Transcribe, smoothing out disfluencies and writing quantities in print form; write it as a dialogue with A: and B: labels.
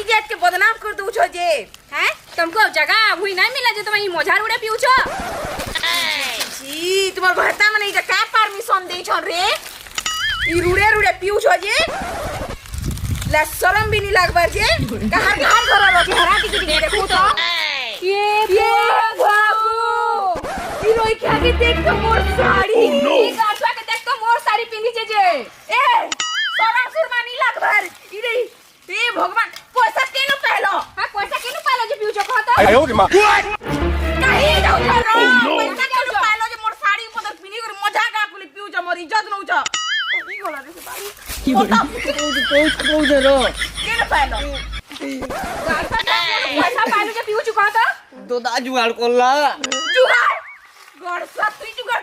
A: इज्जत के बदनाम कर दू छो जे हैं
B: तुमको जगह हुई नहीं मिला जो तुम ई मोझार उड़े पियो छो।
A: जी तुम्हार भरता में नहीं का परमिशन दे छो रे ई रुड़े रुड़े पियो छो जे ला शर्म भी नहीं लागबर जे कहां घर रो जे हरा टिकट देखो तो ये बाबू ई रोई क्या के देख तो मोर साड़ी
B: ई गाछवा के देख तो मोर साड़ी पिंदी छे जे
A: ए सोना सुरमा नहीं लागबर ई रे ए भगवान पैसा केनु पहलो
B: हां पैसा केनु पालो जे पियो छो कहत
C: अरे ओके मां
A: कहीं जाऊ छो रो पैसा केनु पहलो जे मोर साड़ी ऊपर पिनी कर मजा का पुली पियो छ मोर इज्जत नउ छ ई गोला दे बाड़ी की बोल दे रो केनु पहलो
B: पैसा पालो जे पियो छो कहत
D: तो दा जुगाड़ करला
A: जुगाड़ गड़ सब तुई जुगाड़